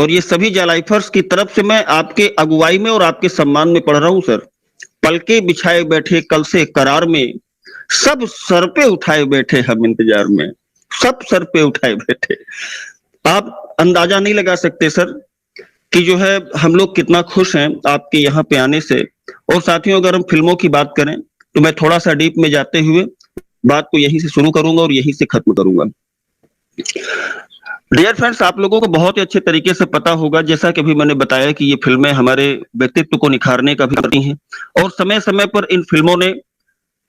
और ये सभी जालाइफर्स की तरफ से मैं आपके अगुवाई में और आपके सम्मान में पढ़ रहा हूं सर। पलके बिछाए बैठे कल से करार में, सब सर पे उठाए बैठे हम इंतजार में, सब सर पे उठाए बैठे। आप अंदाजा नहीं लगा सकते सर कि जो है हम लोग कितना खुश हैं आपके यहाँ पे आने से। और साथियों, अगर हम फिल्मों की बात करें तो मैं थोड़ा सा डीप में जाते हुए बात को यहीं से शुरू करूंगा और यहीं से खत्म करूंगा। डियर फ्रेंड्स, आप लोगों को बहुत ही अच्छे तरीके से पता होगा, जैसा कि अभी मैंने बताया, कि ये फिल्में हमारे व्यक्तित्व को निखारने का भी करती हैं और समय समय पर इन फिल्मों ने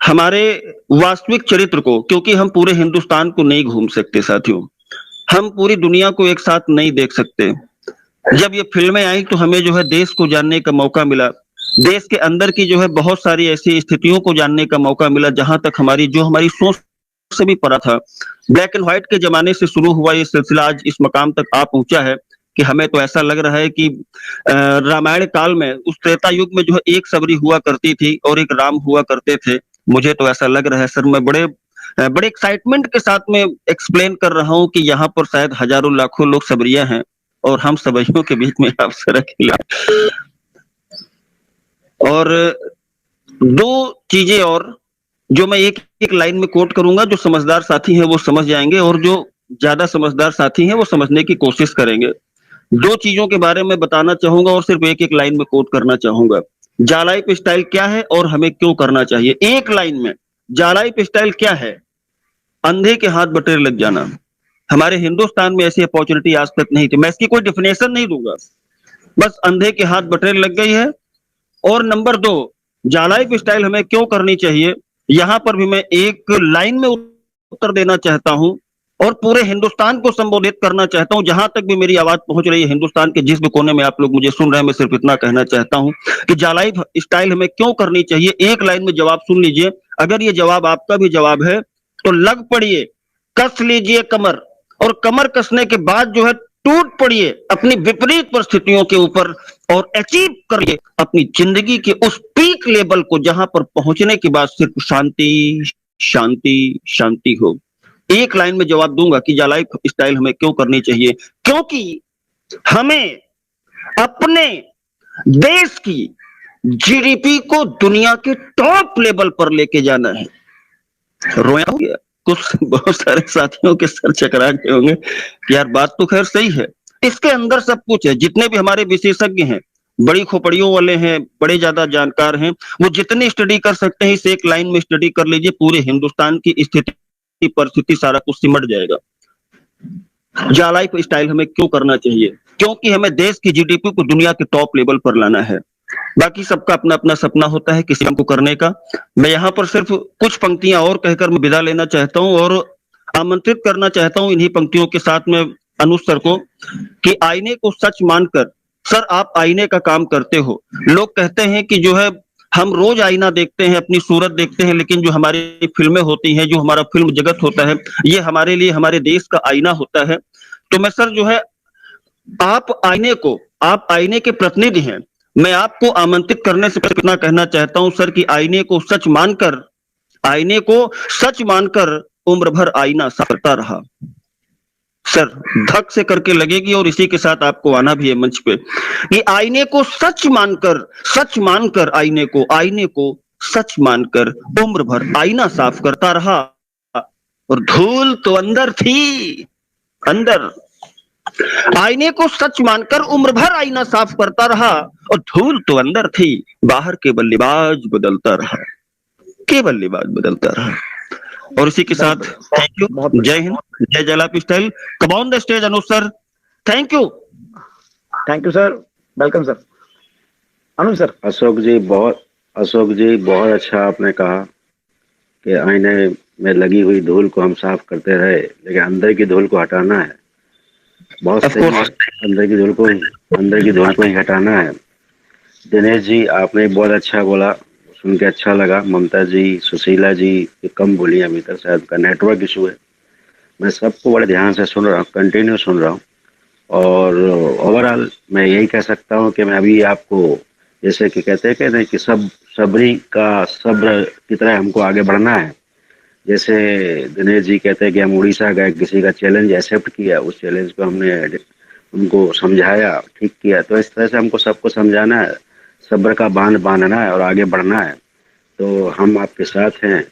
हमारे वास्तविक चरित्र को, क्योंकि हम पूरे हिंदुस्तान को नहीं घूम सकते साथियों, हम पूरी दुनिया को एक साथ नहीं देख सकते। जब ये फिल्में आई तो हमें जो है देश को जानने का मौका मिला, देश के अंदर की जो है बहुत सारी ऐसी स्थितियों को जानने का मौका मिला जहां तक हमारी सोच से भी परा था। ब्लैक एंड व्हाइट के जमाने से शुरू हुआ ये सिलसिला आज इस मकाम तक आ पहुंचा है कि हमें तो ऐसा लग रहा है कि रामायण काल में, उस त्रेता युग में जो है एक सबरी हुआ करती थी और एक राम हुआ करते थे। मुझे तो ऐसा लग रहा है सर, मैं बड़े एक्साइटमेंट के साथ में एक्सप्लेन कर रहा हूं कि यहाँ पर शायद हजारों लाखों लोग सबरिया हैं और हम सबरियों के बीच में आप सर अकेला। और दो चीजें और जो मैं एक एक लाइन में कोट करूंगा, जो समझदार साथी हैं वो समझ जाएंगे और जो ज्यादा समझदार साथी हैं वो समझने की कोशिश करेंगे। दो चीजों के बारे में बताना चाहूंगा और सिर्फ एक एक लाइन में कोट करना चाहूंगा। जालाइफ स्टाइल क्या है और हमें क्यों करना चाहिए। एक लाइन में, जालाइफ स्टाइल क्या है? अंधे के हाथ बटेर लग जाना। हमारे हिंदुस्तान में ऐसी अपॉर्चुनिटी आज तक नहीं थी। मैं इसकी कोई डिफिनेशन नहीं दूंगा, बस अंधे के हाथ बटेर लग गई है। और नंबर दो, जालाइफ स्टाइल हमें क्यों करनी चाहिए, यहां पर भी मैं एक लाइन में उत्तर देना चाहता हूं और पूरे हिंदुस्तान को संबोधित करना चाहता हूं। जहां तक भी मेरी आवाज पहुंच रही है, हिंदुस्तान के जिस भी कोने में आप लोग मुझे सुन रहे हैं, मैं सिर्फ इतना कहना चाहता हूं कि जालाइफ स्टाइल हमें क्यों करनी चाहिए। एक लाइन में जवाब सुन लीजिए। अगर ये जवाब आपका भी जवाब है तो लग पड़िए, कस लीजिए कमर, और कमर कसने के बाद जो है टूट पड़िए अपनी विपरीत परिस्थितियों के ऊपर और अचीव करिए अपनी जिंदगी के उस पीक लेवल को जहां पर पहुंचने के बाद सिर्फ शांति शांति शांति हो। एक लाइन में जवाब दूंगा कि जालाइफ स्टाइल हमें क्यों करनी चाहिए, क्योंकि हमें अपने देश की जीडीपी को दुनिया के टॉप लेवल पर लेके जाना है। रोया हो गया कुछ, बहुत सारे साथियों के सर चकरा गए होंगे कि यार बात तो खैर सही है, इसके अंदर सब कुछ है। जितने भी हमारे विशेषज्ञ हैं, बड़ी खोपड़ियों वाले हैं, बड़े ज्यादा जानकार हैं, वो जितनी स्टडी कर सकते हैं इस एक लाइन में स्टडी कर लीजिए। पूरे हिंदुस्तान की स्थिति परिस्थिति सारा कुछ सिमट जाएगा। जालाइफ स्टाइल हमें क्यों करना चाहिए, क्योंकि हमें देश की जीडीपी को दुनिया के टॉप लेवल पर लाना है। बाकी सबका अपना अपना सपना होता है किसी को करने का। मैं यहाँ पर सिर्फ कुछ पंक्तियां और कहकर मैं विदा लेना चाहता हूं और आमंत्रित करना चाहता हूं इन्हीं पंक्तियों के साथ में अनुज सर को कि आईने को सच मानकर, सर आप आईने का काम करते हो। लोग कहते हैं कि जो है हम रोज आईना देखते हैं, अपनी सूरत देखते हैं, लेकिन जो हमारी फिल्में होती हैं, जो हमारा फिल्म जगत होता है, ये हमारे लिए हमारे देश का आईना होता है। तो मैं सर जो है आप आईने के प्रतिनिधि हैं, मैं आपको आमंत्रित करने से पहले इतना कहना चाहता हूं सर कि आईने को सच मानकर उम्र भर आईना साफ करता रहा। सर धक से करके लगेगी और इसी के साथ आपको आना भी है मंच पे कि आईने को सच मानकर आईने को सच मानकर उम्र भर आईना साफ करता रहा। और धूल तो अंदर थी, आईने को सच मानकर उम्र भर आईना साफ करता रहा और धूल तो अंदर थी, बाहर केवल लिबास बदलता रहा। और इसी के साथ थैंक यू, जय हिंद, जय life style. Come on the stage Anuj sir, thank you sir, welcome sir. Anuj sir. Ashok ji बहुत अच्छा आपने कहा कि आईने में लगी हुई धूल को हम साफ करते रहे, लेकिन अंदर की धूल को हटाना है। बहुत सही, अंदर की धूल को ही हटाना है। दिनेश जी आपने बहुत अच्छा बोला, सुन के अच्छा लगा। ममता जी, सुशीला जी कम बोली अभी तक, शायद उनका नेटवर्क इशू है। मैं सबको बड़े ध्यान से सुन रहा हूँ, कंटिन्यू सुन रहा हूँ। और ओवरऑल मैं यही कह सकता हूँ कि मैं अभी आपको, जैसे कि कहते हैं कि सब्र की तरह हमको आगे बढ़ना है। जैसे दिनेश जी कहते हैं कि हम उड़ीसा गए, किसी का चैलेंज एक्सेप्ट किया, उस चैलेंज को हमने उनको समझाया, ठीक किया। तो इस तरह से हमको सबको समझाना है, सब्र का बांध बांधना है और आगे बढ़ना है। तो हम आपके साथ हैं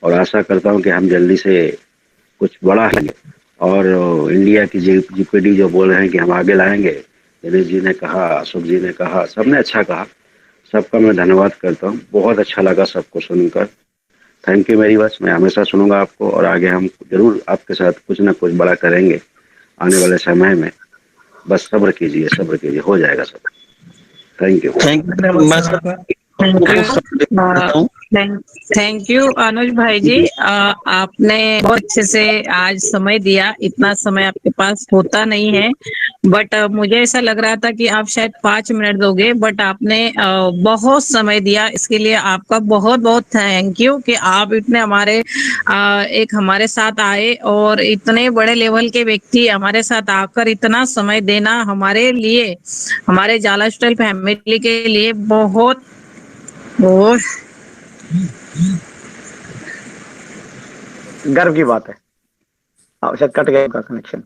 और आशा करता हूं कि हम जल्दी से कुछ बड़ा है और इंडिया की जीपीडी जो बोल रहे हैं कि हम आगे लाएंगे। दिनेश जी ने कहा, अशोक जी ने कहा, सबने अच्छा कहा। सबका मैं धन्यवाद करता हूँ। बहुत अच्छा लगा सबको सुनकर। Thank you very much. मैं हमेशा सुनूंगा आपको और आगे हम जरूर आपके साथ कुछ ना कुछ बड़ा करेंगे आने वाले समय में। बस सब्र कीजिए, हो जाएगा सब। Thank you. Thank you. धन्यवाद मैं सर सर आपका। Thank you. आपको संदेश देता हूँ। थैंक यू अनुज भाई जी। आपने बहुत अच्छे से आज समय दिया। इतना समय आपके पास होता नहीं है, बट मुझे ऐसा लग रहा था कि आप शायद 5 मिनट दोगे, बट आपने बहुत समय दिया। इसके लिए आपका बहुत बहुत थैंक यू कि आप इतने एक हमारे साथ आए और इतने बड़े लेवल के व्यक्ति हमारे साथ आकर इतना समय देना हमारे लिए, हमारे जाला स्टाइल फैमिली के लिए बहुत बहुत गर्व की बात है। शायद कट गया आपका कनेक्शन।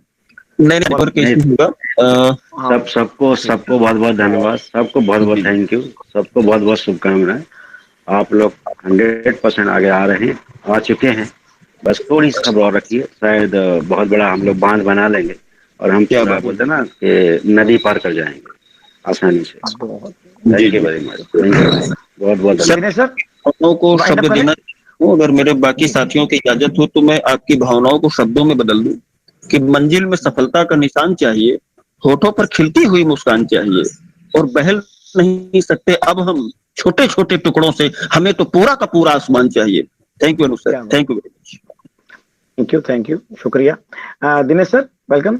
नहीं नेटवर्क नहीं, इशू होगा। सबको बहुत बहुत धन्यवाद। सबको बहुत बहुत थैंक यू। सबको बहुत बहुत शुभकामनाएं। आप लोग 100% आगे आ रहे हैं, आ चुके हैं। बस थोड़ी सब्र और रखिए, शायद बहुत बड़ा हम लोग बांध बना लेंगे और हम क्या पूरा बात है। बोलते हैं ना कि नदी पार कर जाएंगे आसानी से। बहुत thank you very much. Thank you, बहुत बहुत धन्यवाद। दिनेश सर, भावनाओं को वाइंड शब्द अप करें। देना चाहता हूं। अगर मेरे बाकी साथियों की इजाजत हो तो मैं आपकी भावनाओं को शब्दों में बदल दूं कि मंजिल में सफलता का निशान चाहिए, होठों पर खिलती हुई मुस्कान चाहिए और बहल नहीं सकते अब हम छोटे छोटे टुकड़ों से, हमें तो पूरा का पूरा आसमान चाहिए। थैंक यू अनु सर, क्या बात। Thank you very much. Thank you, शुक्रिया। Dinesh sir, welcome.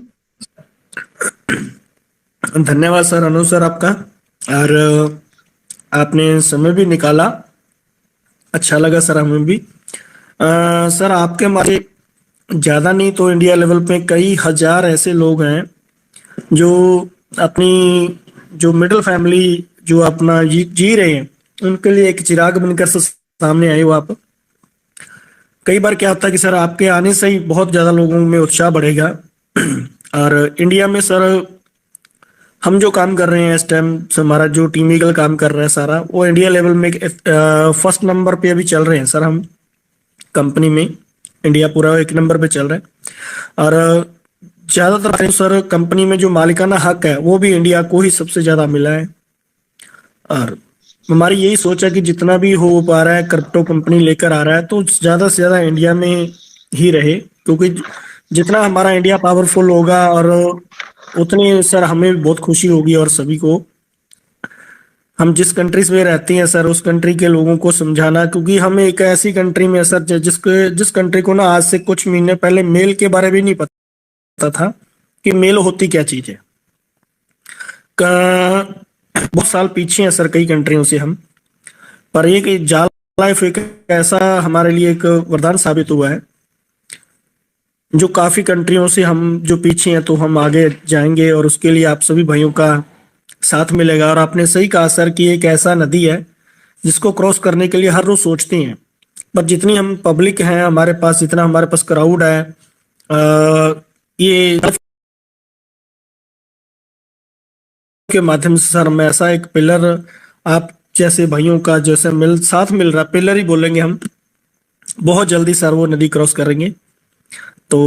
धन्यवाद सर, अनु सर आपका। और आपने समय भी निकाला, अच्छा लगा सर हमें भी। सर आपके हमारे ज्यादा नहीं तो इंडिया लेवल पे कई हजार ऐसे लोग हैं जो अपनी जो मिडिल फैमिली जो अपना जी रहे हैं, उनके लिए एक चिराग बनकर सामने आए हो आप। कई बार क्या होता है कि सर आपके आने से ही बहुत ज्यादा लोगों में उत्साह बढ़ेगा। और इंडिया में सर हम जो काम कर रहे हैं इस टाइम, हमारा जो टीम ईगल काम कर रहा है सारा, वो इंडिया लेवल में फर्स्ट नंबर पे अभी चल रहे हैं सर। हम कंपनी में इंडिया पूरा 1 नंबर पे चल रहा है। और ज्यादातर सर कंपनी में जो मालिकाना हक है वो भी इंडिया को ही सबसे ज्यादा मिला है। और हमारी यही सोच है कि जितना भी हो पा रहा है क्रिप्टो कंपनी लेकर आ रहा है तो ज्यादा से ज्यादा इंडिया में ही रहे, क्योंकि जितना हमारा इंडिया पावरफुल होगा और उतनी सर हमें भी बहुत खुशी होगी। और सभी को, हम जिस कंट्रीज में रहते हैं सर उस कंट्री के लोगों को समझाना, क्योंकि हम एक ऐसी कंट्री में सर जिस कंट्री को ना आज से कुछ महीने पहले मेल के बारे में नहीं पता था कि मेल होती क्या चीज है। बहुत साल पीछे हैं सर कई कंट्रियों से हम, पर ये कि जाल लाइफ एक ऐसा हमारे लिए एक वरदान साबित हुआ है जो काफी कंट्रियों से हम जो पीछे हैं तो हम आगे जाएंगे और उसके लिए आप सभी भाइयों का साथ मिलेगा। और आपने सही कहा सर कि एक ऐसा नदी है जिसको क्रॉस करने के लिए हर रोज सोचते हैं, पर जितनी हम पब्लिक हैं हमारे पास, जितना हमारे पास क्राउड है, ये के माध्यम से सर हमें ऐसा एक पिलर आप जैसे भाइयों का जैसे साथ मिल रहा, पिलर ही बोलेंगे हम, बहुत जल्दी सर वो नदी क्रॉस करेंगे। तो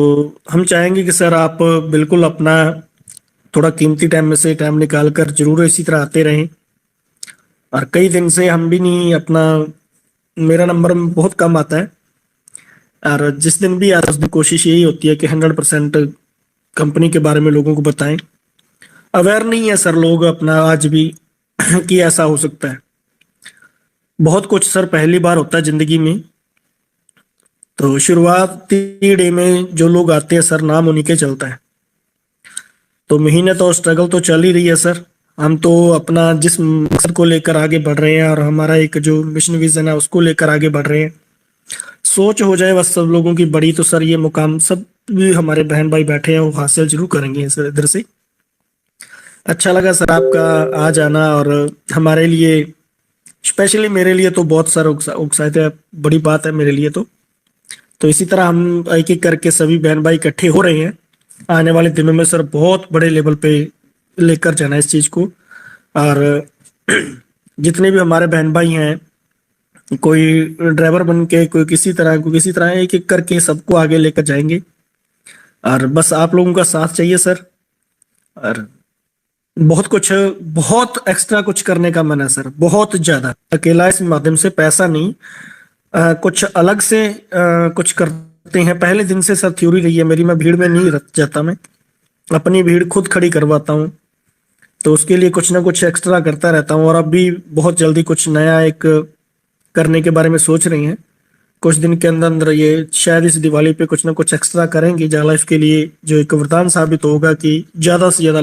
हम चाहेंगे कि सर आप बिल्कुल अपना थोड़ा कीमती टाइम में से टाइम निकाल कर जरूर इसी तरह आते रहें। और कई दिन से हम भी नहीं अपना, मेरा नंबर बहुत कम आता है और जिस दिन भी आता है उस दिन कोशिश यही होती है कि 100% कंपनी के बारे में लोगों को बताएं। अवेयर नहीं है सर लोग अपना आज भी कि ऐसा हो सकता है। बहुत कुछ सर पहली बार होता है जिंदगी में, तो शुरुआती डे में जो लोग आते हैं सर नाम उन्हीं के चलता है। तो महीने तो स्ट्रगल तो चल ही रही है सर। हम तो अपना जिस मकसद को लेकर आगे बढ़ रहे हैं और हमारा एक जो मिशन विजन है उसको लेकर आगे बढ़ रहे हैं। सोच हो जाए बस सब लोगों की बड़ी तो सर ये मुकाम सब भी हमारे बहन भाई बैठे हैं वो हासिल जरूर करेंगे सर इधर से। अच्छा लगा सर आपका आ जाना और हमारे लिए स्पेशली मेरे लिए तो बहुत सर उत्साहित है, बड़ी बात है मेरे लिए तो इसी तरह हम एक एक करके सभी बहन भाई इकट्ठे हो रहे हैं आने वाले दिनों में सर बहुत बड़े लेवल पे लेकर जाना है इस चीज को। और जितने भी हमारे बहन भाई हैं, कोई ड्राइवर बन के, कोई किसी तरह एक एक करके सबको आगे लेकर जाएंगे। और बस आप लोगों का साथ चाहिए सर। और बहुत एक्स्ट्रा कुछ करने का मन है सर, बहुत ज्यादा। अकेला इस माध्यम से पैसा नहीं, कुछ अलग से कुछ करते हैं। पहले दिन से सर थ्योरी रही है मेरी, मैं भीड़ में नहीं रख जाता, मैं अपनी भीड़ खुद खड़ी करवाता हूँ। तो उसके लिए कुछ ना कुछ एक्स्ट्रा करता रहता हूँ। और अब भी बहुत जल्दी कुछ नया एक करने के बारे में सोच रही हैं। कुछ दिन के अंदर अंदर ये शायद इस दिवाली पे कुछ ना कुछ एक्स्ट्रा करेंगे, जहाँ लाइफ के लिए जो एक वरदान साबित होगा कि ज्यादा से ज्यादा